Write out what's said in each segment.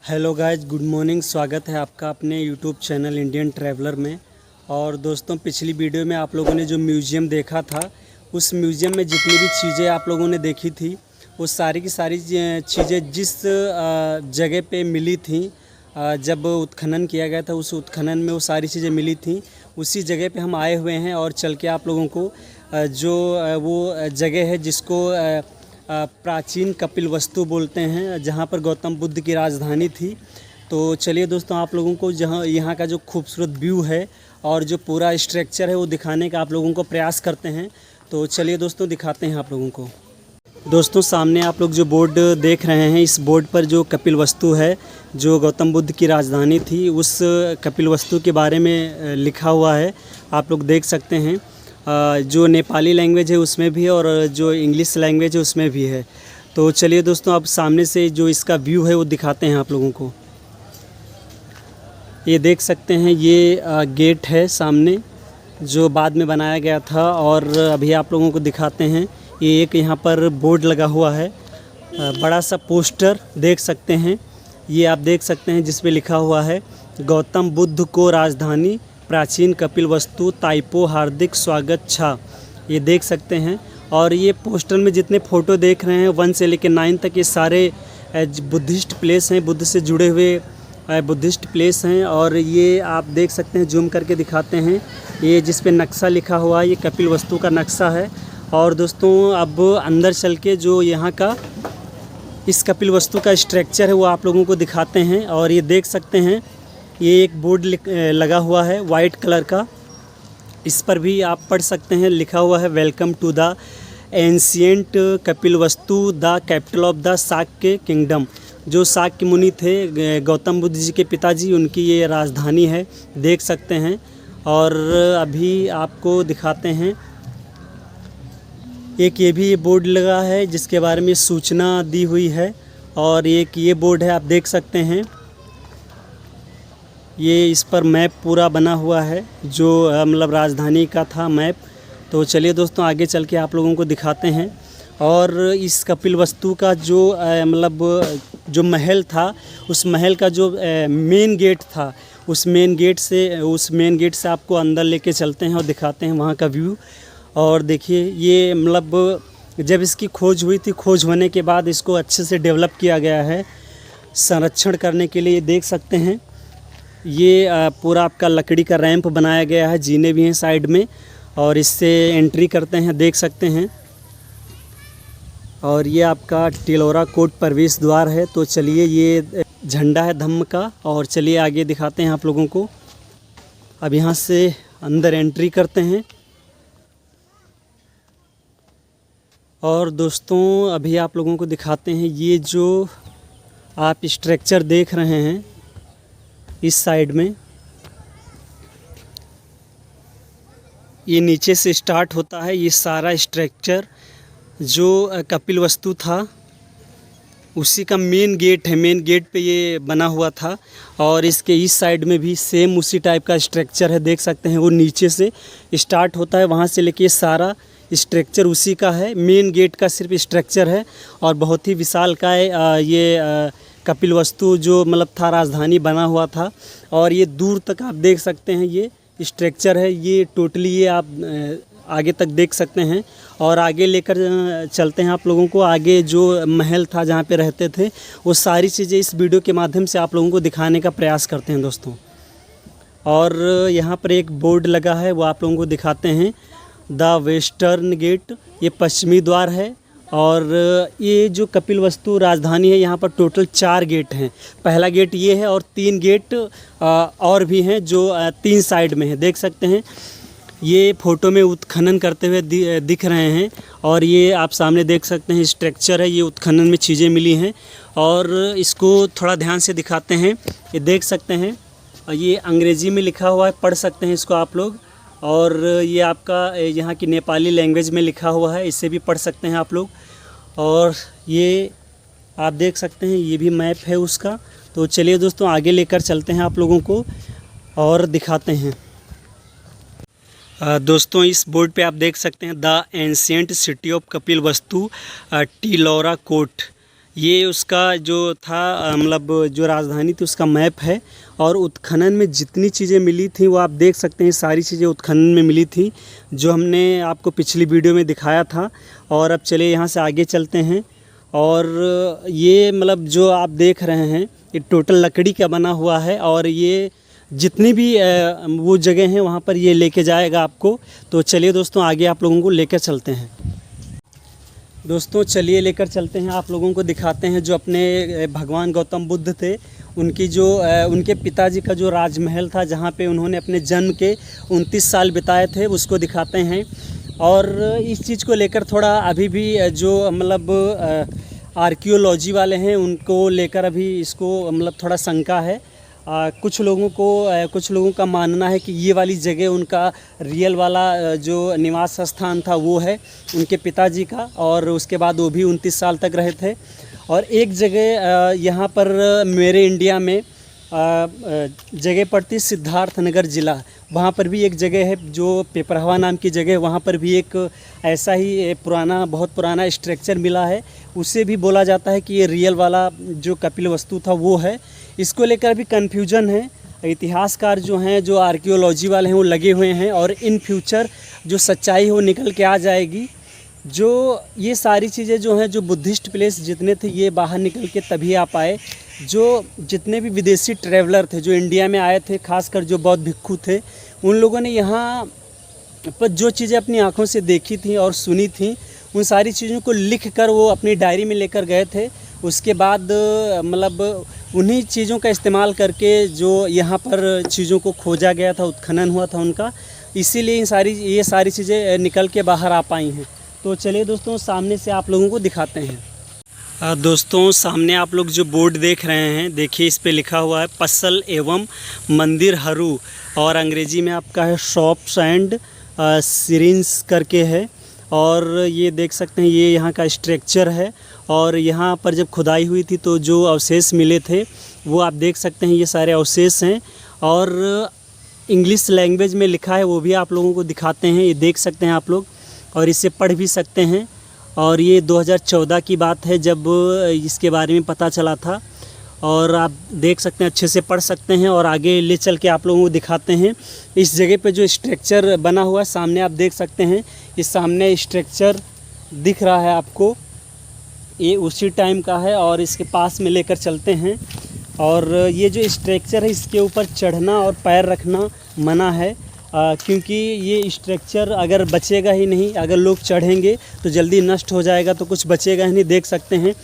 Hello guys, good morning. स्वागत है आपका अपने यूट्यूब चैनल इंडियन ट्रैवलर में। और दोस्तों, पिछली वीडियो में आप लोगों ने जो म्यूज़ियम देखा था, उस म्यूज़ियम में जितनी भी चीज़ें आप लोगों ने देखी थी, वो सारी की सारी चीज़ें जिस जगह पे मिली थी, जब उत्खनन किया गया था, उस उत्खनन में वो सारी चीज़ें मिली थी, उसी जगह पे हम आए हुए हैं। और चल के आप लोगों को जो वो जगह है जिसको प्राचीन कपिलवस्तु बोलते हैं, जहाँ पर गौतम बुद्ध की राजधानी थी। तो चलिए दोस्तों, आप लोगों को जहाँ यहाँ का जो खूबसूरत व्यू है और जो पूरा स्ट्रक्चर है वो दिखाने का आप लोगों को प्रयास करते हैं। तो चलिए दोस्तों, दिखाते हैं आप लोगों को। दोस्तों, सामने आप लोग जो बोर्ड देख रहे हैं, इस बोर्ड पर जो कपिलवस्तु है, जो गौतम बुद्ध की राजधानी थी, उस कपिलवस्तु के बारे में लिखा हुआ है। आप लोग देख सकते हैं, जो नेपाली लैंग्वेज है उसमें भी और जो इंग्लिश लैंग्वेज है उसमें भी है। तो चलिए दोस्तों, अब सामने से जो इसका व्यू है वो दिखाते हैं आप लोगों को। ये देख सकते हैं, ये गेट है सामने, जो बाद में बनाया गया था। और अभी आप लोगों को दिखाते हैं, ये एक यहाँ पर बोर्ड लगा हुआ है, बड़ा सा पोस्टर देख सकते हैं। ये आप देख सकते हैं जिस पे लिखा हुआ है, गौतम बुद्ध को राजधानी प्राचीन कपिलवस्तु ताइपो हार्दिक स्वागत छा। ये देख सकते हैं। और ये पोस्टर में जितने फ़ोटो देख रहे हैं 1 से लेकर 9 तक, ये सारे बुद्धिस्ट प्लेस हैं, बुद्ध से जुड़े हुए बुद्धिस्ट प्लेस हैं। और ये आप देख सकते हैं, जूम करके दिखाते हैं, ये जिस पे नक्शा लिखा हुआ है, ये कपिलवस्तु का नक्शा है। और दोस्तों, अब अंदर चल के जो यहाँ का इस कपिलवस्तु का स्ट्रक्चर है वो आप लोगों को दिखाते हैं। और ये देख सकते हैं, ये एक बोर्ड लगा हुआ है वाइट कलर का, इस पर भी आप पढ़ सकते हैं, लिखा हुआ है welcome to the ancient Kapilavastu, the capital of the Shakya kingdom. जो शाक्य मुनि थे, गौतम बुद्ध जी के पिताजी, उनकी ये राजधानी है, देख सकते हैं। और अभी आपको दिखाते हैं, एक ये भी बोर्ड लगा है जिसके बारे में सूचना दी हुई है। और एक ये बोर्ड है, आप देख सकते हैं, ये इस पर मैप पूरा बना हुआ है, जो मतलब राजधानी का था मैप। तो चलिए दोस्तों, आगे चल के आप लोगों को दिखाते हैं। और इस कपिलवस्तु का जो मतलब जो महल था, उस महल का जो मेन गेट था, उस मेन गेट से आपको अंदर लेके चलते हैं और दिखाते हैं वहाँ का व्यू। और देखिए, ये मतलब जब इसकी खोज हुई थी, खोज होने के बाद इसको अच्छे से डेवलप किया गया है संरक्षण करने के लिए। देख सकते हैं, ये पूरा आपका लकड़ी का रैंप बनाया गया है, जीने भी हैं साइड में, और इससे एंट्री करते हैं, देख सकते हैं। और ये आपका टिलोरा कोट प्रवेश द्वार है। तो चलिए, ये झंडा है धम्म का। और चलिए आगे दिखाते हैं आप लोगों को। अब यहाँ से अंदर एंट्री करते हैं। और दोस्तों, अभी आप लोगों को दिखाते हैं, ये जो आप स्ट्रक्चर देख रहे हैं इस साइड में, ये नीचे से स्टार्ट होता है। ये सारा स्ट्रक्चर जो कपिलवस्तु था, उसी का मेन गेट है, मेन गेट पे ये बना हुआ था। और इसके इस साइड में भी सेम उसी टाइप का स्ट्रक्चर है, देख सकते हैं। वो नीचे से स्टार्ट होता है, वहाँ से लेके सारा स्ट्रक्चर उसी का है। मेन गेट का सिर्फ स्ट्रक्चर है, और बहुत ही विशाल का है ये कपिलवस्तु, जो मतलब था राजधानी बना हुआ था। और ये दूर तक आप देख सकते हैं, ये स्ट्रक्चर है, ये टोटली ये आप आगे तक देख सकते हैं। और आगे लेकर चलते हैं आप लोगों को। आगे जो महल था जहाँ पे रहते थे, वो सारी चीज़ें इस वीडियो के माध्यम से आप लोगों को दिखाने का प्रयास करते हैं दोस्तों। और यहाँ पर एक बोर्ड लगा है, वो आप लोगों को दिखाते हैं, द वेस्टर्न गेट, ये पश्चिमी द्वार है। और ये जो कपिलवस्तु राजधानी है, यहाँ पर टोटल 4 गेट हैं। पहला गेट ये है, और 3 गेट और भी हैं जो 3 साइड में है, देख सकते हैं। ये फ़ोटो में उत्खनन करते हुए दिख रहे हैं। और ये आप सामने देख सकते हैं, स्ट्रक्चर है, ये उत्खनन में चीज़ें मिली हैं। और इसको थोड़ा ध्यान से दिखाते हैं, ये देख सकते हैं, ये अंग्रेज़ी में लिखा हुआ है, पढ़ सकते हैं इसको आप लोग। और ये आपका यहाँ की नेपाली लैंग्वेज में लिखा हुआ है, इसे भी पढ़ सकते हैं आप लोग। और ये आप देख सकते हैं, ये भी मैप है उसका। तो चलिए दोस्तों, आगे लेकर चलते हैं आप लोगों को और दिखाते हैं। दोस्तों, इस बोर्ड पे आप देख सकते हैं, the ancient city of Kapilavastu Tilaurakot. ये उसका जो था मतलब जो राजधानी थी उसका मैप है। और उत्खनन में जितनी चीज़ें मिली थी वो आप देख सकते हैं, सारी चीज़ें उत्खनन में मिली थी जो हमने आपको पिछली वीडियो में दिखाया था। और अब चलिए यहाँ से आगे चलते हैं। और ये मतलब जो आप देख रहे हैं ये टोटल लकड़ी का बना हुआ है। और ये जितनी भी वो जगह हैं वहाँ पर ये लेके जाएगा आपको। तो चलिए दोस्तों आगे आप लोगों को लेकर चलते हैं। दोस्तों चलिए लेकर चलते हैं, आप लोगों को दिखाते हैं जो अपने भगवान गौतम बुद्ध थे उनकी जो उनके पिताजी का जो राजमहल था जहाँ पे उन्होंने अपने जन्म के 29 साल बिताए थे उसको दिखाते हैं। और इस चीज़ को लेकर थोड़ा अभी भी जो मतलब आर्कियोलॉजी वाले हैं उनको लेकर अभी इसको मतलब थोड़ा शंका है। कुछ लोगों का मानना है कि ये वाली जगह उनका रियल वाला जो निवास स्थान था वो है उनके पिताजी का, और उसके बाद वो भी 29 साल तक रहे थे। और एक जगह यहाँ पर मेरे इंडिया में जगह पड़ती सिद्धार्थ नगर ज़िला, वहाँ पर भी एक जगह है जो पेपरहवा नाम की जगह, वहाँ पर भी एक ऐसा ही बहुत पुराना स्ट्रक्चर मिला है। उसे भी बोला जाता है कि ये रियल वाला जो कपिल वस्तु था वो है। इसको लेकर भी कन्फ्यूजन है। इतिहासकार जो हैं, जो आर्कियोलॉजी वाले हैं वो लगे हुए हैं, और इन फ्यूचर जो सच्चाई है वो निकल के आ जाएगी। जो ये सारी चीज़ें जो हैं, जो बुद्धिस्ट प्लेस जितने थे ये बाहर निकल के तभी आ पाए। जो जितने भी विदेशी ट्रैवलर थे जो इंडिया में आए थे, खासकर जो बौद्ध भिक्षु थे, उन लोगों ने यहाँ पर जो चीज़ें अपनी आँखों से देखी थी और सुनी थी उन सारी चीज़ों को लिख कर वो अपनी डायरी में लेकर गए थे। उसके बाद मतलब उन्हीं चीज़ों का इस्तेमाल करके जो यहाँ पर चीज़ों को खोजा गया था, उत्खनन हुआ था उनका, इसीलिए ये सारी चीज़ें निकल के बाहर आ पाई हैं। तो चलिए दोस्तों सामने से आप लोगों को दिखाते हैं। दोस्तों सामने आप लोग जो बोर्ड देख रहे हैं, देखिए इस पे लिखा हुआ है पसल एवं मंदिर हरू, और अंग्रेजी में आपका है शॉप्स एंड सिरिंस करके है। और ये देख सकते हैं ये यहाँ का स्ट्रक्चर है। और यहाँ पर जब खुदाई हुई थी तो जो अवशेष मिले थे वो आप देख सकते हैं, ये सारे अवशेष हैं। और इंग्लिश लैंग्वेज में लिखा है वो भी आप लोगों को दिखाते हैं, ये देख सकते हैं आप लोग, और इसे पढ़ भी सकते हैं। और ये 2014 की बात है जब इसके बारे में पता चला था, और आप देख सकते हैं, अच्छे से पढ़ सकते हैं। और आगे ले चल के आप लोगों को दिखाते हैं इस जगह पे जो स्ट्रक्चर बना हुआ है। सामने आप देख सकते हैं, इस सामने स्ट्रक्चर दिख रहा है आपको, ये उसी टाइम का है। और इसके पास में लेकर चलते हैं। और ये जो स्ट्रक्चर है इसके ऊपर चढ़ना और पैर रखना मना है, क्योंकि ये स्ट्रक्चर अगर बचेगा ही नहीं, अगर लोग चढ़ेंगे तो जल्दी नष्ट हो जाएगा, तो कुछ बचेगा ही नहीं। देख सकते हैं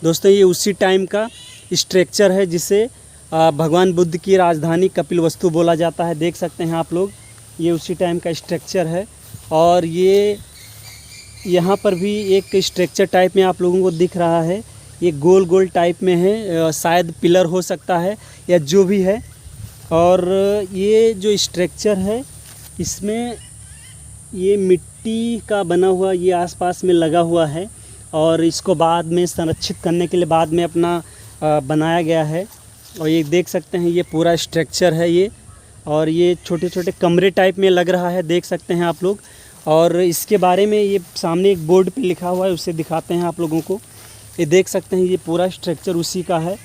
दोस्तों ये उसी टाइम का स्ट्रक्चर है जिसे भगवान बुद्ध की राजधानी कपिलवस्तु बोला जाता है। देख सकते हैं आप लोग, ये उसी टाइम का स्ट्रक्चर है। और ये यहाँ पर भी एक स्ट्रक्चर टाइप में आप लोगों को दिख रहा है, ये गोल गोल टाइप में है, शायद पिलर हो सकता है या जो भी है। और ये जो स्ट्रक्चर है इसमें ये मिट्टी का बना हुआ ये आसपास में लगा हुआ है, और इसको बाद में संरक्षित करने के लिए बाद में अपना बनाया गया है। और ये देख सकते हैं ये पूरा स्ट्रक्चर है ये, और ये छोटे छोटे कमरे टाइप में लग रहा है, देख सकते हैं आप लोग। और इसके बारे में ये सामने एक बोर्ड पे लिखा हुआ है, उसे दिखाते हैं आप लोगों को। ये देख सकते हैं ये पूरा स्ट्रक्चर उसी का है,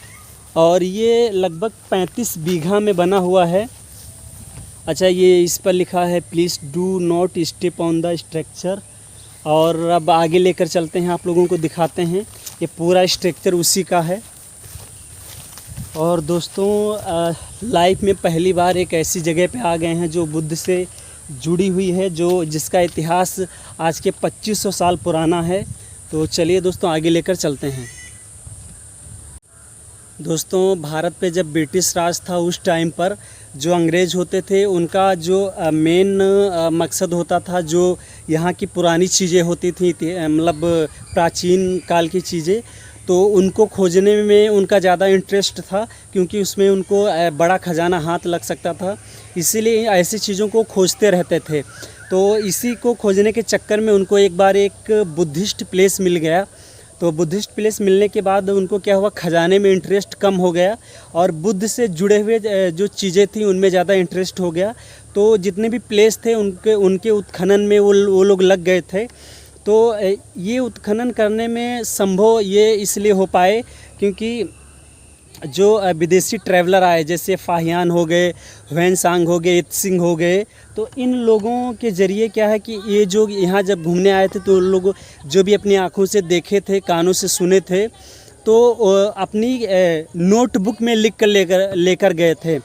और ये लगभग 35 बीघा में बना हुआ है। अच्छा, ये इस पर लिखा है please do not step on the structure. और अब आगे लेकर चलते हैं, आप लोगों को दिखाते हैं, ये पूरा स्ट्रक्चर उसी का है। और दोस्तों लाइफ में पहली बार एक ऐसी जगह पे आ गए हैं जो बुद्ध से जुड़ी हुई है, जिसका इतिहास आज के 2500 साल पुराना है। तो चलिए दोस्तों आगे लेकर चलते हैं। दोस्तों भारत पे जब ब्रिटिश राज था उस टाइम पर जो अंग्रेज़ होते थे उनका जो मेन मकसद होता था, जो यहाँ की पुरानी चीज़ें होती थी, मतलब प्राचीन काल की चीज़ें, तो उनको खोजने में उनका ज़्यादा इंटरेस्ट था, क्योंकि उसमें उनको बड़ा खजाना हाथ लग सकता था, इसीलिए ऐसी चीज़ों को खोजते रहते थे। तो इसी को खोजने के चक्कर में उनको एक बार एक बुद्धिस्ट प्लेस मिल गया। तो बुद्धिस्ट प्लेस मिलने के बाद उनको क्या हुआ, खजाने में इंटरेस्ट कम हो गया, और बुद्ध से जुड़े हुए जो चीज़ें थी उनमें ज़्यादा इंटरेस्ट हो गया। तो जितने भी प्लेस थे उनके उत्खनन में वो लोग लग गए थे। तो ये उत्खनन करने में संभव ये इसलिए हो पाए क्योंकि जो विदेशी ट्रैवलर आए, जैसे फाहियान हो गए, ह्वेनसांग हो गए, इत्सिंग हो गए, तो इन लोगों के ज़रिए क्या है कि ये जो यहाँ जब घूमने आए थे तो उन लोगों जो भी अपनी आँखों से देखे थे, कानों से सुने थे, तो अपनी नोटबुक में लिख कर लेकर गए थे।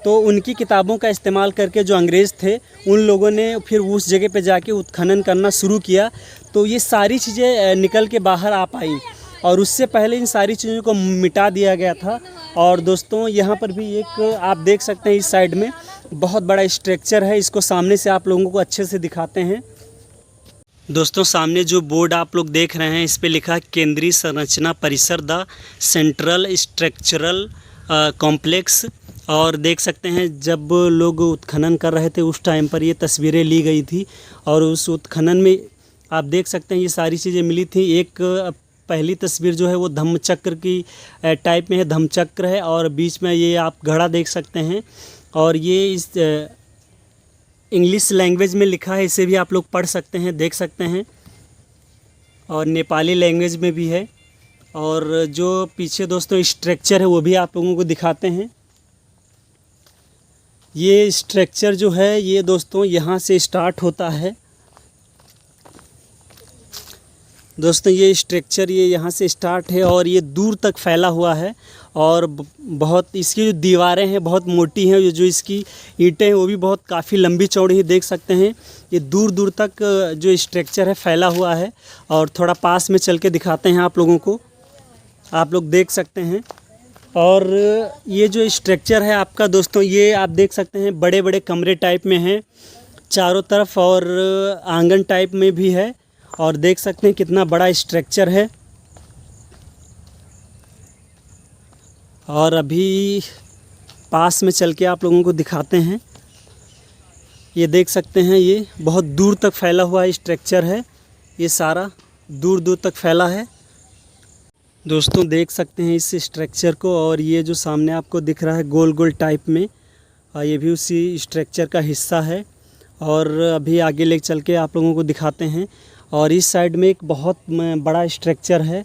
तो उनकी किताबों का इस्तेमाल करके जो अंग्रेज़ थे उन लोगों ने फिर उस जगह पे जाके उत्खनन करना शुरू किया, तो ये सारी चीज़ें निकल के बाहर आ पाई और उससे पहले इन सारी चीज़ों को मिटा दिया गया था। और दोस्तों यहाँ पर भी एक आप देख सकते हैं, इस साइड में बहुत बड़ा स्ट्रक्चर है, इसको सामने से आप लोगों को अच्छे से दिखाते हैं। दोस्तों सामने जो बोर्ड आप लोग देख रहे हैं इस पे लिखा है केंद्रीय संरचना परिसर द सेंट्रल स्ट्रक्चरल कॉम्प्लेक्स। और देख सकते हैं जब लोग उत्खनन कर रहे थे उस टाइम पर ये तस्वीरें ली गई थी और उस उत्खनन में आप देख सकते हैं ये सारी चीज़ें मिली थी। एक पहली तस्वीर जो है वो धम्मचक्र की टाइप में है, धम्मचक्र है और बीच में ये आप घड़ा देख सकते हैं और ये इस इंग्लिश लैंग्वेज में लिखा है, इसे भी आप लोग पढ़ सकते हैं, देख सकते हैं, और नेपाली लैंग्वेज में भी है। और जो पीछे दोस्तों स्ट्रक्चर है वो भी आप लोगों को दिखाते हैं। ये स्ट्रक्चर जो है ये दोस्तों यहाँ से स्टार्ट होता है। दोस्तों ये स्ट्रक्चर ये यहाँ से स्टार्ट है और ये दूर तक फैला हुआ है और बहुत इसकी जो दीवारें हैं बहुत मोटी हैं, जो इसकी ईंटें हैं वो भी बहुत काफ़ी लंबी चौड़ी है, देख सकते हैं। ये दूर दूर तक जो स्ट्रक्चर है फैला हुआ है और थोड़ा पास में चल के दिखाते हैं आप लोगों को, आप लोग देख सकते हैं। और ये जो स्ट्रक्चर है आपका दोस्तों ये आप देख सकते हैं बड़े बड़े कमरे टाइप में हैं चारों तरफ और आंगन टाइप में भी है और देख सकते हैं कितना बड़ा स्ट्रक्चर है। और अभी पास में चल के आप लोगों को दिखाते हैं। ये देख सकते हैं ये बहुत दूर तक फैला हुआ स्ट्रक्चर है, ये सारा दूर दूर तक फैला है। दोस्तों देख सकते हैं इस स्ट्रक्चर को और ये जो सामने आपको दिख रहा है गोल गोल टाइप में, ये भी उसी स्ट्रक्चर का हिस्सा है। और अभी आगे ले चल के आप लोगों को दिखाते हैं। और इस साइड में एक बहुत बड़ा स्ट्रक्चर है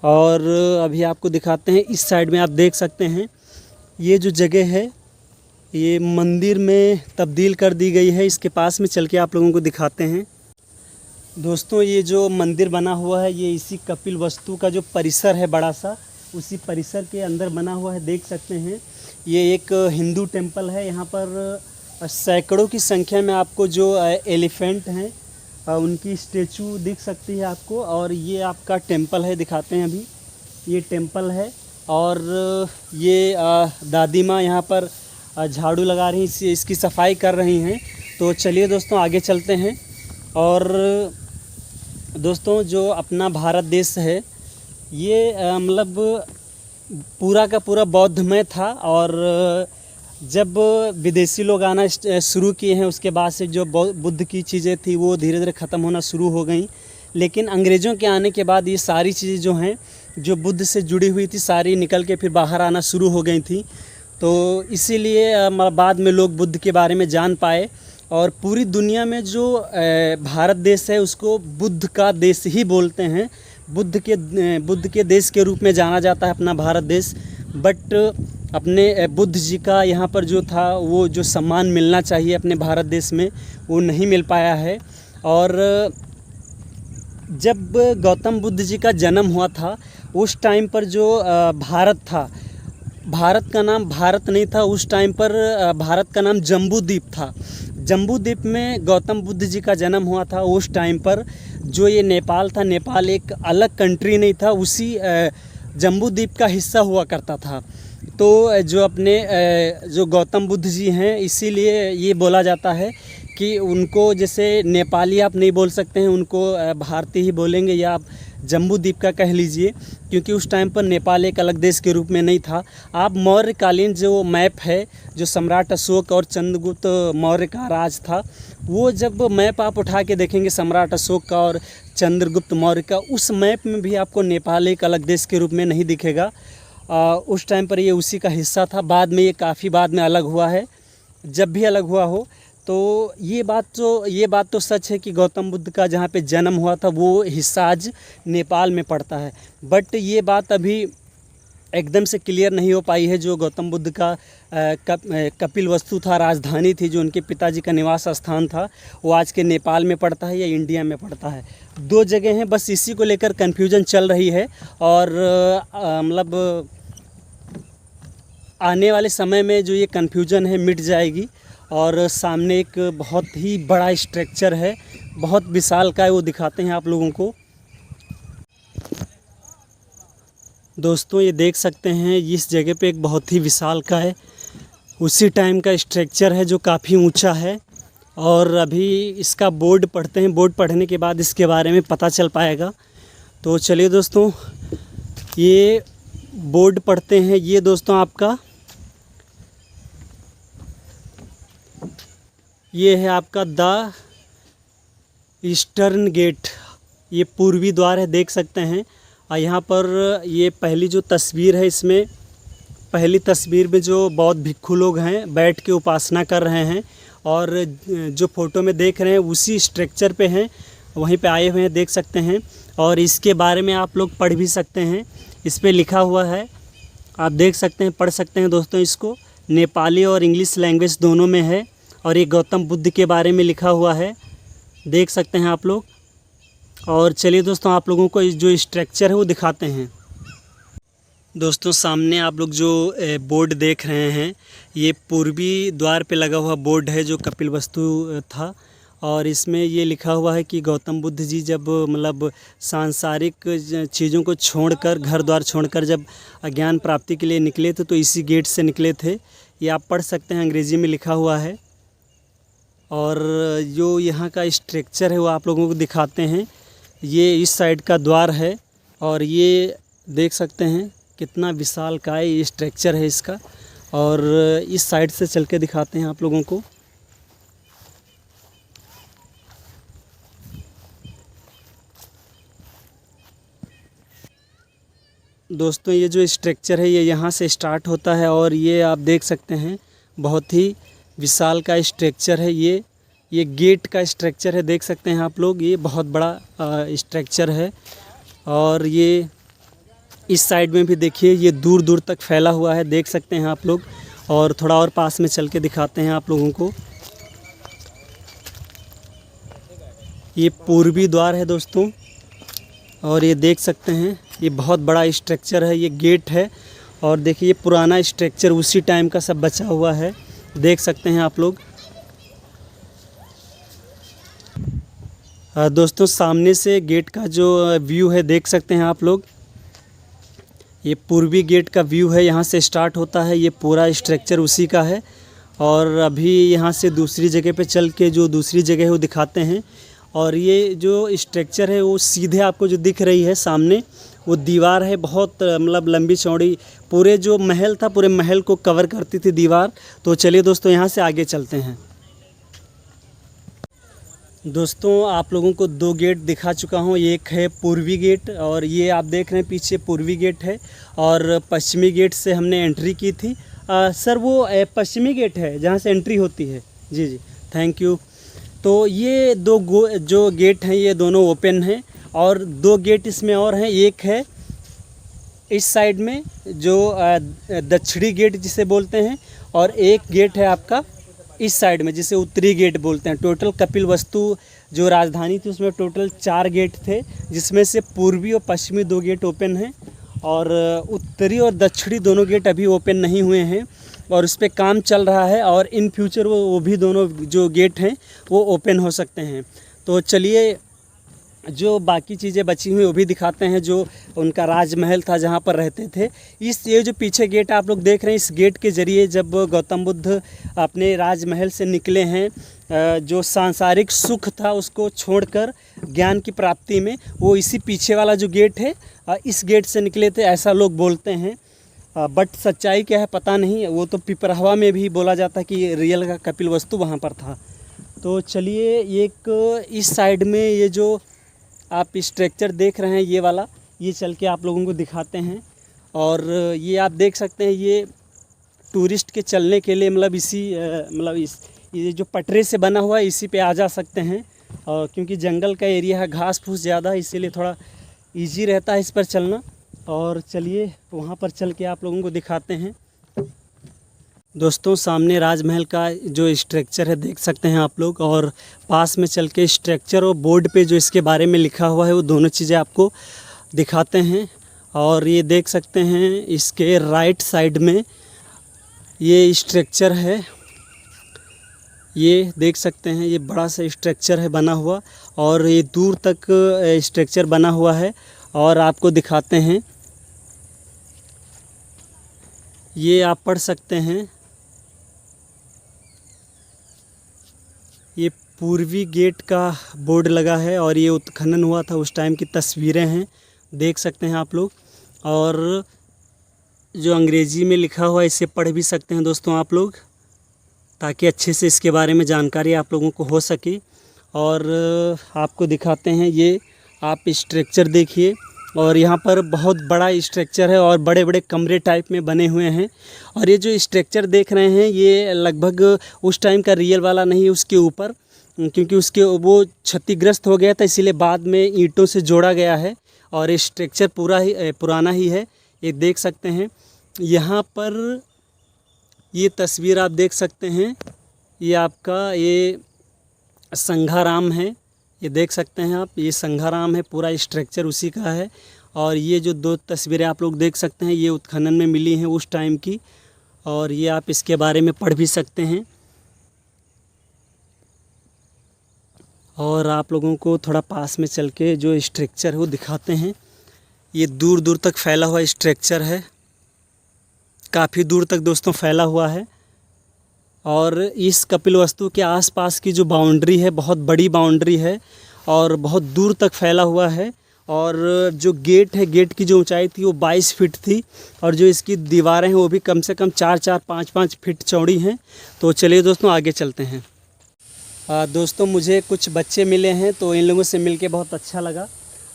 और अभी आपको दिखाते हैं। इस साइड में आप देख सकते हैं ये जो जगह है ये मंदिर में तब्दील कर दी गई है, इसके पास में चल के आप लोगों को दिखाते हैं। दोस्तों ये जो मंदिर बना हुआ है ये इसी कपिलवस्तु का जो परिसर है बड़ा सा, उसी परिसर के अंदर बना हुआ है, देख सकते हैं। ये एक हिंदू टेम्पल है, यहाँ पर सैकड़ों की संख्या में आपको जो एलिफेंट हैं उनकी स्टेचू दिख सकती है आपको। और ये आपका टेम्पल है, दिखाते हैं अभी, ये टेम्पल है। और ये दादी माँ यहाँ पर झाड़ू लगा रही हैं, इसकी सफाई कर रही हैं। तो चलिए दोस्तों आगे चलते हैं। और दोस्तों जो अपना भारत देश है ये मतलब पूरा का पूरा बौद्धमय था और जब विदेशी लोग आना शुरू किए हैं उसके बाद से जो बुद्ध की चीज़ें थी वो धीरे धीरे ख़त्म होना शुरू हो गई। लेकिन अंग्रेज़ों के आने के बाद ये सारी चीज़ें जो हैं जो बुद्ध से जुड़ी हुई थी सारी निकल के फिर बाहर आना शुरू हो गई थी। तो इसीलिए बाद में लोग बुद्ध के बारे में जान पाए और पूरी दुनिया में जो भारत देश है उसको बुद्ध का देश ही बोलते हैं। बुद्ध के देश के रूप में जाना जाता है अपना भारत देश। बट अपने बुद्ध जी का यहाँ पर जो था वो जो सम्मान मिलना चाहिए अपने भारत देश में वो नहीं मिल पाया है। और जब गौतम बुद्ध जी का जन्म हुआ था उस टाइम पर जो भारत था, भारत का नाम भारत नहीं था उस टाइम पर, भारत का नाम जम्बू द्वीप था। जम्बू द्वीप में गौतम बुद्ध जी का जन्म हुआ था उस टाइम पर। जो ये नेपाल था, नेपाल एक अलग कंट्री नहीं था, उसी जम्बू द्वीप का हिस्सा हुआ करता था। तो जो अपने जो गौतम बुद्ध जी हैं इसीलिए ये बोला जाता है कि उनको जैसे नेपाली आप नहीं बोल सकते हैं, उनको भारतीय ही बोलेंगे या आप जम्बू द्वीप का कह लीजिए, क्योंकि उस टाइम पर नेपाल एक अलग देश के रूप में नहीं था। आप मौर्यकालीन जो मैप है जो सम्राट अशोक और चंद्रगुप्त मौर्य का राज था, वो जब मैप आप उठा के देखेंगे सम्राट अशोक का और चंद्रगुप्त मौर्य का, उस मैप में भी आपको नेपाल एक अलग देश के रूप में नहीं दिखेगा। उस टाइम पर ये उसी का हिस्सा था। बाद में ये काफ़ी बाद में अलग हुआ है। जब भी अलग हुआ हो तो ये बात तो सच है कि गौतम बुद्ध का जहाँ पे जन्म हुआ था वो हिस्सा आज नेपाल में पड़ता है। बट ये बात अभी एकदम से क्लियर नहीं हो पाई है। जो गौतम बुद्ध का कपिल वस्तु था, राजधानी थी, जो उनके पिताजी का निवास स्थान था, वो आज के नेपाल में पड़ता है या इंडिया में पड़ता है। दो जगह हैं, बस इसी को लेकर कन्फ्यूजन चल रही है। और मतलब आने वाले समय में जो ये कन्फ्यूजन है मिट जाएगी। और सामने एक बहुत ही बड़ा स्ट्रक्चर है, बहुत विशालकाय, वो दिखाते हैं आप लोगों को। दोस्तों ये देख सकते हैं इस जगह पे एक बहुत ही विशालकाय उसी टाइम का स्ट्रक्चर है जो काफ़ी ऊंचा है। और अभी इसका बोर्ड पढ़ते हैं, बोर्ड पढ़ने के बाद इसके बारे में पता चल पाएगा। तो चलिए दोस्तों ये बोर्ड पढ़ते हैं। ये दोस्तों आपका ये है आपका द ईस्टर्न गेट, ये पूर्वी द्वार है, देख सकते हैं। और यहाँ पर ये पहली जो तस्वीर है, इसमें पहली तस्वीर में जो बौद्ध भिक्षु लोग हैं बैठ के उपासना कर रहे हैं। और जो फ़ोटो में देख रहे हैं उसी स्ट्रक्चर पे हैं, वहीं पे आए हुए हैं, देख सकते हैं। और इसके बारे में आप लोग पढ़ भी सकते हैं, इस पे लिखा हुआ है, आप देख सकते हैं, पढ़ सकते हैं दोस्तों। इसको नेपाली और इंग्लिश लैंग्वेज दोनों में है। और ये गौतम बुद्ध के बारे में लिखा हुआ है, देख सकते हैं आप लोग। और चलिए दोस्तों आप लोगों को जो स्ट्रक्चर है वो दिखाते हैं। दोस्तों सामने आप लोग जो बोर्ड देख रहे हैं, ये पूर्वी द्वार पे लगा हुआ बोर्ड है जो कपिल वस्तु था। और इसमें ये लिखा हुआ है कि गौतम बुद्ध जी जब मतलब सांसारिक चीज़ों को छोड़कर, घर द्वार छोड़कर जब ज्ञान प्राप्ति के लिए निकले थे तो इसी गेट से निकले थे। ये आप पढ़ सकते हैं, अंग्रेज़ी में लिखा हुआ है। और जो यहाँ का स्ट्रक्चर है वो आप लोगों को दिखाते हैं। ये इस साइड का द्वार है और ये देख सकते हैं कितना विशालकाय स्ट्रक्चर है इसका। और इस साइड से चल के दिखाते हैं आप लोगों को। दोस्तों ये जो स्ट्रक्चर है ये यहाँ से स्टार्ट होता है और ये आप देख सकते हैं बहुत ही विशाल का स्ट्रक्चर है। ये गेट का स्ट्रक्चर है, देख सकते हैं आप लोग। ये बहुत बड़ा स्ट्रक्चर है। और ये इस साइड में भी देखिए, ये दूर दूर तक फैला हुआ है, देख सकते हैं आप लोग। और थोड़ा और पास में चल के दिखाते हैं आप लोगों को। ये पूर्वी द्वार है दोस्तों। और ये देख सकते हैं ये बहुत बड़ा स्ट्रक्चर है, ये गेट है। और देखिए ये पुराना स्ट्रक्चर उसी टाइम का सब बचा हुआ है, देख सकते हैं आप लोग। दोस्तों सामने से गेट का जो व्यू है देख सकते हैं आप लोग। ये पूर्वी गेट का व्यू है, यहाँ से स्टार्ट होता है, ये पूरा स्ट्रक्चर उसी का है। और अभी यहाँ से दूसरी जगह पे चल के जो दूसरी जगह है वो दिखाते हैं। और ये जो स्ट्रक्चर है वो सीधे आपको जो दिख रही है सामने, वो दीवार है बहुत मतलब लंबी चौड़ी, पूरे जो महल था पूरे महल को कवर करती थी दीवार। तो चलिए दोस्तों यहाँ से आगे चलते हैं। दोस्तों आप लोगों को दो गेट दिखा चुका हूँ, एक है पूर्वी गेट और ये आप देख रहे हैं पीछे पूर्वी गेट है। और पश्चिमी गेट से हमने एंट्री की थी। सर वो पश्चिमी गेट है जहाँ से एंट्री होती है। जी जी, थैंक यू। तो ये जो गेट हैं ये दोनों ओपन हैं। और दो गेट इसमें और हैं, एक है इस साइड में जो दक्षिणी गेट जिसे बोलते हैं, और एक गेट है आपका इस साइड में जिसे उत्तरी गेट बोलते हैं। टोटल कपिल वस्तु जो राजधानी थी उसमें टोटल 4 गेट थे, जिसमें से पूर्वी और पश्चिमी 2 गेट ओपन हैं और उत्तरी और दक्षिणी दोनों गेट अभी ओपन नहीं हुए हैं और उस पर काम चल रहा है। और इन फ्यूचर वो भी दोनों जो गेट हैं वो ओपन हो सकते हैं। तो चलिए जो बाकी चीज़ें बची हुई वो भी दिखाते हैं, जो उनका राजमहल था जहाँ पर रहते थे। ये जो पीछे गेट आप लोग देख रहे हैं, इस गेट के ज़रिए जब गौतम बुद्ध अपने राजमहल से निकले हैं, जो सांसारिक सुख था उसको छोड़कर ज्ञान की प्राप्ति में, वो इसी पीछे वाला जो गेट है इस गेट से निकले थे, ऐसा लोग बोलते हैं। बट सच्चाई क्या है पता नहीं, वो तो पिपरहवा में भी बोला जाता है कि रियल का कपिल वस्तु वहाँ पर था। तो चलिए एक इस साइड में ये जो आप स्ट्रक्चर देख रहे हैं ये वाला, ये चल के आप लोगों को दिखाते हैं। और ये आप देख सकते हैं ये टूरिस्ट के चलने के लिए मतलब ये जो पटरे से बना हुआ है इसी पे आ जा सकते हैं। और क्योंकि जंगल का एरिया है, घास फूस ज़्यादा है, इसीलिए थोड़ा इजी रहता है इस पर चलना। और चलिए वहाँ पर चल के आप लोगों को दिखाते हैं। दोस्तों सामने राजमहल का जो स्ट्रक्चर है देख सकते हैं आप लोग, और पास में चल के स्ट्रक्चर और बोर्ड पे जो इसके बारे में लिखा हुआ है वो दोनों चीज़ें आपको दिखाते हैं। और ये देख सकते हैं इसके राइट साइड में ये स्ट्रक्चर है, ये देख सकते हैं ये बड़ा सा स्ट्रक्चर है बना हुआ, और ये दूर तक स्ट्रक्चर बना हुआ है। और आपको दिखाते हैं, ये आप पढ़ सकते हैं, ये पूर्वी गेट का बोर्ड लगा है और ये उत्खनन हुआ था उस टाइम की तस्वीरें हैं, देख सकते हैं आप लोग। और जो अंग्रेज़ी में लिखा हुआ है इसे पढ़ भी सकते हैं दोस्तों आप लोग, ताकि अच्छे से इसके बारे में जानकारी आप लोगों को हो सके। और आपको दिखाते हैं, ये आप स्ट्रक्चर देखिए, और यहाँ पर बहुत बड़ा स्ट्रक्चर है और बड़े बड़े कमरे टाइप में बने हुए हैं। और ये जो स्ट्रक्चर देख रहे हैं ये लगभग उस टाइम का रियल वाला नहीं, उसके ऊपर, क्योंकि उसके वो क्षतिग्रस्त हो गया था, इसीलिए बाद में ईंटों से जोड़ा गया है। और ये स्ट्रक्चर पूरा ही पुराना ही है, ये देख सकते हैं। यहाँ पर ये तस्वीर आप देख सकते हैं, ये आपका ये संघाराम है, ये देख सकते हैं आप, ये संघाराम है, पूरा स्ट्रक्चर उसी का है। और ये जो दो तस्वीरें आप लोग देख सकते हैं ये उत्खनन में मिली हैं उस टाइम की, और ये आप इसके बारे में पढ़ भी सकते हैं। और आप लोगों को थोड़ा पास में चल के जो स्ट्रक्चर है वो दिखाते हैं। ये दूर दूर तक फैला हुआ स्ट्रक्चर है, काफ़ी दूर तक दोस्तों फैला हुआ है। और इस कपिलवस्तु के आसपास की जो बाउंड्री है बहुत बड़ी बाउंड्री है और बहुत दूर तक फैला हुआ है। और जो गेट है, गेट की जो ऊंचाई थी वो 22 फीट थी, और जो इसकी दीवारें हैं वो भी कम से कम 4-4, 5-5 फीट चौड़ी हैं। तो चलिए दोस्तों आगे चलते हैं। दोस्तों मुझे कुछ बच्चे मिले हैं, तो इन लोगों से मिलके बहुत अच्छा लगा,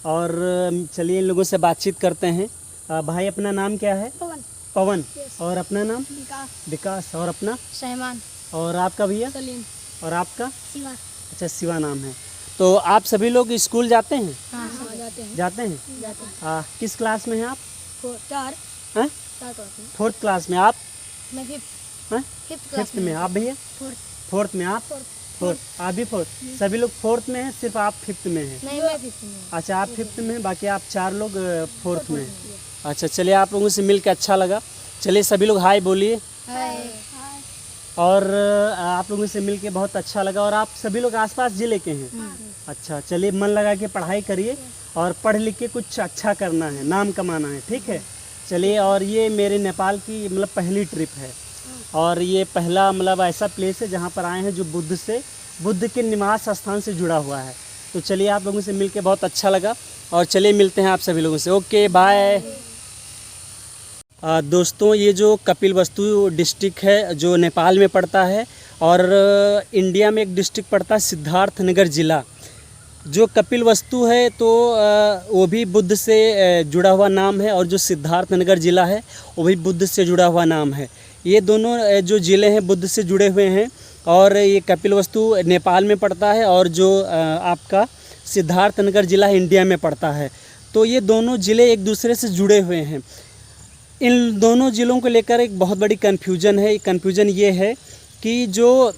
और चलिए इन लोगों से बातचीत करते हैं। भाई अपना नाम क्या है? पवन। और अपना नाम? विकास। और अपना? सहमान। और आपका भैया? सलीम। और आपका? शिवा। अच्छा, शिवा नाम है। तो आप सभी लोग स्कूल जाते हैं? हाँ, जाते हैं। किस क्लास में हैं आप? 4th क्लास में। आप? मैं 5th में। आप भैया? 4th में। आप? 4th। आप भी 4th? सभी लोग 4th में हैं, सिर्फ आप 5th में हैं? नहीं, मैं 5th में। अच्छा, आप 5th में, बाकी आप 4 लोग 4th में। अच्छा, चलिए आप लोगों से मिल के अच्छा लगा। चलिए सभी लोग हाय बोलिए। और आप लोगों से मिल के बहुत अच्छा लगा। और आप सभी लोग आसपास जिले के हैं? अच्छा, चलिए मन लगा के पढ़ाई करिए और पढ़ लिख के कुछ अच्छा करना है, नाम कमाना है, ठीक है? चलिए। और ये मेरे नेपाल की मतलब पहली ट्रिप है, और ये पहला मतलब ऐसा प्लेस है जहाँ पर आए हैं जो बुद्ध के निवास स्थान से जुड़ा हुआ है। तो चलिए आप लोगों से मिल के बहुत अच्छा लगा, और चलिए मिलते हैं आप सभी लोगों से। Okay, bye. दोस्तों ये जो कपिलवस्तु डिस्ट्रिक्ट है जो नेपाल में पड़ता है, और इंडिया में एक डिस्ट्रिक्ट पड़ता है सिद्धार्थनगर ज़िला। जो कपिलवस्तु है तो वो भी बुद्ध से जुड़ा हुआ नाम है, और जो सिद्धार्थनगर ज़िला है वो भी बुद्ध से जुड़ा हुआ नाम है। ये दोनों जो ज़िले हैं बुद्ध से जुड़े हुए हैं, और ये कपिलवस्तु नेपाल में पड़ता है, और जो आपका सिद्धार्थनगर ज़िला इंडिया में पड़ता है। तो ये दोनों ज़िले एक दूसरे से जुड़े हुए हैं। इन दोनों ज़िलों को लेकर एक बहुत बड़ी कन्फ्यूजन है। कन्फ्यूजन ये है कि जो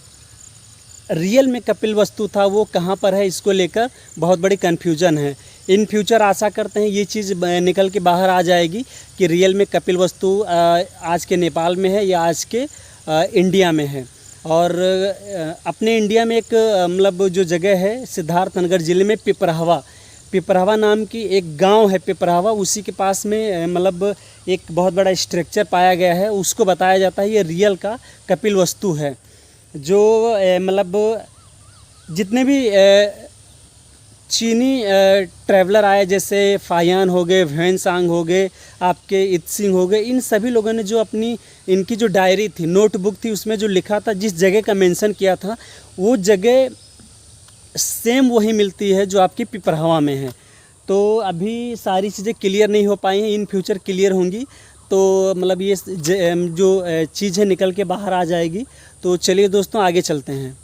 रियल में कपिलवस्तु था वो कहाँ पर है, इसको लेकर बहुत बड़ी कन्फ्यूजन है। इन फ्यूचर आशा करते हैं ये चीज़ निकल के बाहर आ जाएगी कि रियल में कपिलवस्तु आज के नेपाल में है या आज के इंडिया में है। और अपने इंडिया में एक मतलब जो जगह है सिद्धार्थनगर ज़िले में पिपरावा नाम की एक गांव है पिपरावा, उसी के पास में मतलब एक बहुत बड़ा स्ट्रक्चर पाया गया है। उसको बताया जाता है ये रियल का कपिलवस्तु है। जो मतलब जितने भी चीनी ट्रैवलर आए, जैसे फायान हो गए, वेन्सांग हो गए, आपके इत्सिंग हो गए, इन सभी लोगों ने जो अपनी इनकी जो डायरी थी, नोटबुक थी, उसमें जो लिखा था, जिस जगह का मेंशन किया था, वो जगह सेम वही मिलती है जो आपकी पिपरावा में है। तो अभी सारी चीज़ें क्लियर नहीं हो पाई हैं, इन फ्यूचर क्लियर होंगी। तो मतलब ये जो चीज़ है निकल के बाहर आ जाएगी। तो चलिए दोस्तों आगे चलते हैं।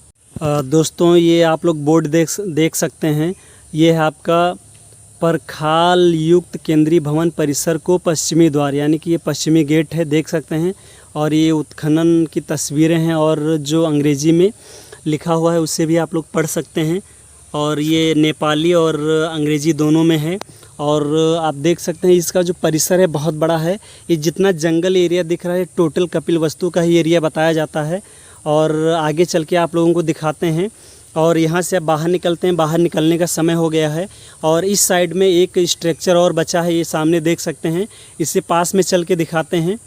दोस्तों ये आप लोग बोर्ड देख सकते हैं। ये है आपका परखाल युक्त केंद्रीय भवन परिसर को पश्चिमी द्वार, यानी कि ये पश्चिमी गेट है, देख सकते हैं। और ये उत्खनन की तस्वीरें हैं और जो अंग्रेज़ी में लिखा हुआ है उससे भी आप लोग पढ़ सकते हैं। और ये नेपाली और अंग्रेज़ी दोनों में है। और आप देख सकते हैं इसका जो परिसर है बहुत बड़ा है। ये जितना जंगल एरिया दिख रहा है टोटल कपिलवस्तु का ही एरिया बताया जाता है। और आगे चल के आप लोगों को दिखाते हैं। और यहाँ से अब बाहर निकलते हैं, बाहर निकलने का समय हो गया है। और इस साइड में एक स्ट्रक्चर और बचा है, ये सामने देख सकते हैं। इससे पास में चल के दिखाते हैं।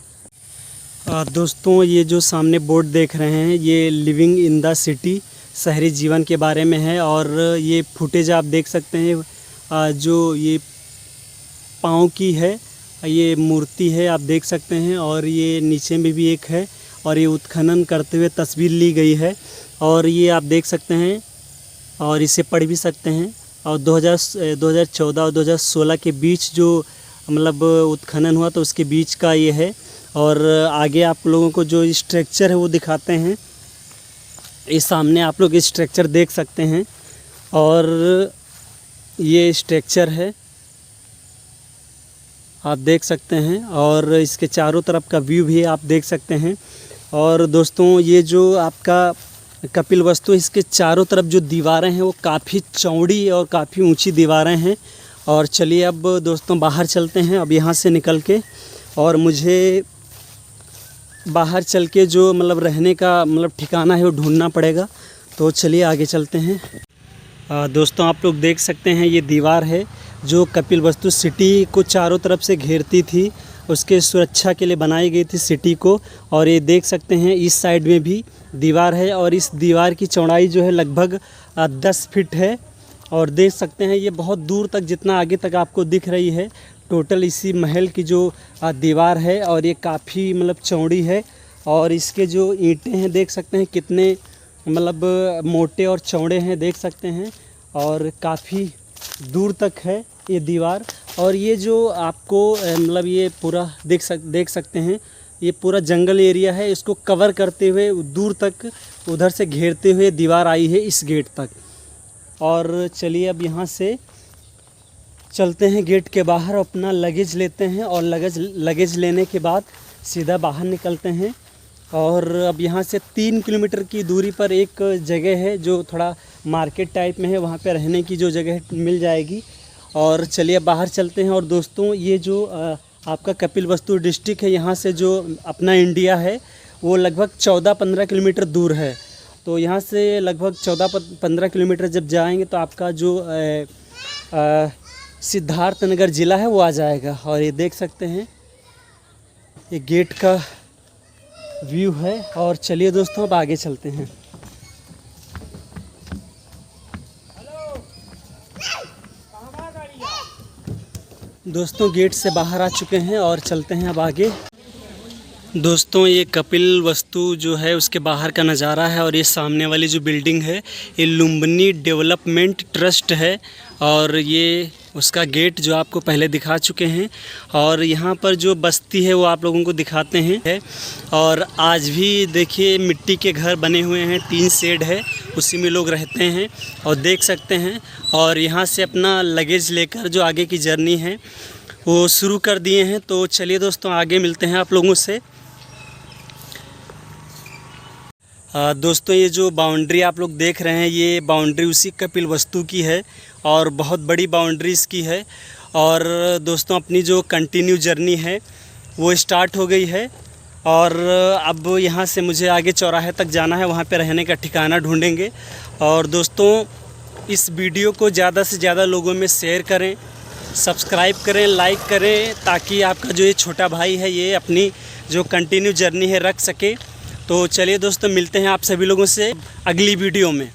दोस्तों ये जो सामने बोर्ड देख रहे हैं ये लिविंग इन द सिटी, शहरी जीवन के बारे में है। और ये फुटेज आप देख सकते हैं जो ये पाँव की है, ये मूर्ति है आप देख सकते हैं। और ये नीचे में भी एक है और ये उत्खनन करते हुए तस्वीर ली गई है। और ये आप देख सकते हैं और इसे पढ़ भी सकते हैं। और 2014 और 2016 के बीच जो मतलब उत्खनन हुआ तो उसके बीच का ये है। और आगे आप लोगों को जो स्ट्रक्चर है वो दिखाते हैं। इस सामने आप लोग स्ट्रक्चर देख सकते हैं और ये स्ट्रक्चर है आप देख सकते हैं। और इसके चारों तरफ का व्यू भी आप देख सकते हैं। और दोस्तों ये जो आपका कपिलवस्तु, इसके चारों तरफ जो दीवारें हैं वो काफ़ी चौड़ी और काफ़ी ऊंची दीवारें हैं। और चलिए अब दोस्तों बाहर चलते हैं अब यहाँ से निकल के। और मुझे बाहर चल के जो मतलब रहने का मतलब ठिकाना है वो ढूंढना पड़ेगा। तो चलिए आगे चलते हैं। दोस्तों आप लोग देख सकते हैं ये दीवार है जो कपिलवस्तु सिटी को चारों तरफ से घेरती थी, उसके सुरक्षा के लिए बनाई गई थी सिटी को। और ये देख सकते हैं इस साइड में भी दीवार है और इस दीवार की चौड़ाई जो है लगभग 10 फीट है। और देख सकते हैं ये बहुत दूर तक, जितना आगे तक आपको दिख रही है, टोटल इसी महल की जो दीवार है। और ये काफ़ी मतलब चौड़ी है। और इसके जो ईंटें हैं देख सकते हैं कितने मतलब मोटे और चौड़े हैं, देख सकते हैं। और काफ़ी दूर तक है ये दीवार। और ये जो आपको मतलब ये पूरा देख सकते हैं ये पूरा जंगल एरिया है, इसको कवर करते हुए दूर तक उधर से घेरते हुए दीवार आई है इस गेट तक। और चलिए अब यहाँ से चलते हैं गेट के बाहर, अपना लगेज लेते हैं और लगेज लेने के बाद सीधा बाहर निकलते हैं। और अब यहाँ से 3 किलोमीटर की दूरी पर एक जगह है जो थोड़ा मार्केट टाइप में है, वहाँ पे रहने की जो जगह मिल जाएगी। और चलिए बाहर चलते हैं। और दोस्तों ये जो आपका कपिलवस्तु डिस्ट्रिक्ट है, यहाँ से जो अपना इंडिया है वो लगभग 14-15 किलोमीटर दूर है। तो यहाँ से लगभग 14-15 किलोमीटर जब जाएंगे तो आपका जो सिद्धार्थनगर ज़िला है वो आ जाएगा। और ये देख सकते हैं ये गेट का व्यू है। और चलिए दोस्तों अब आगे चलते हैं। दोस्तों गेट से बाहर आ चुके हैं और चलते हैं अब आगे। दोस्तों ये कपिलवस्तु जो है उसके बाहर का नज़ारा है। और ये सामने वाली जो बिल्डिंग है ये लुम्बिनी डेवलपमेंट ट्रस्ट है। और ये उसका गेट जो आपको पहले दिखा चुके हैं। और यहाँ पर जो बस्ती है वो आप लोगों को दिखाते हैं। और आज भी देखिए मिट्टी के घर बने हुए हैं, 3 शेड है, उसी में लोग रहते हैं और देख सकते हैं। और यहाँ से अपना लगेज लेकर जो आगे की जर्नी है वो शुरू कर दिए हैं। तो चलिए दोस्तों आगे मिलते हैं आप लोगों से। दोस्तों ये जो बाउंड्री आप लोग देख रहे हैं ये बाउंड्री उसी कपिलवस्तु की है और बहुत बड़ी बाउंड्री इसकी है। और दोस्तों अपनी जो कंटिन्यू जर्नी है वो स्टार्ट हो गई है। और अब यहाँ से मुझे आगे चौराहे तक जाना है, वहाँ पे रहने का ठिकाना ढूंढेंगे। और दोस्तों इस वीडियो को ज़्यादा से ज़्यादा लोगों में शेयर करें, सब्सक्राइब करें, लाइक करें, ताकि आपका जो ये छोटा भाई है ये अपनी जो कंटिन्यू जर्नी है रख सके। तो चलिए दोस्तों मिलते हैं आप सभी लोगों से अगली वीडियो में।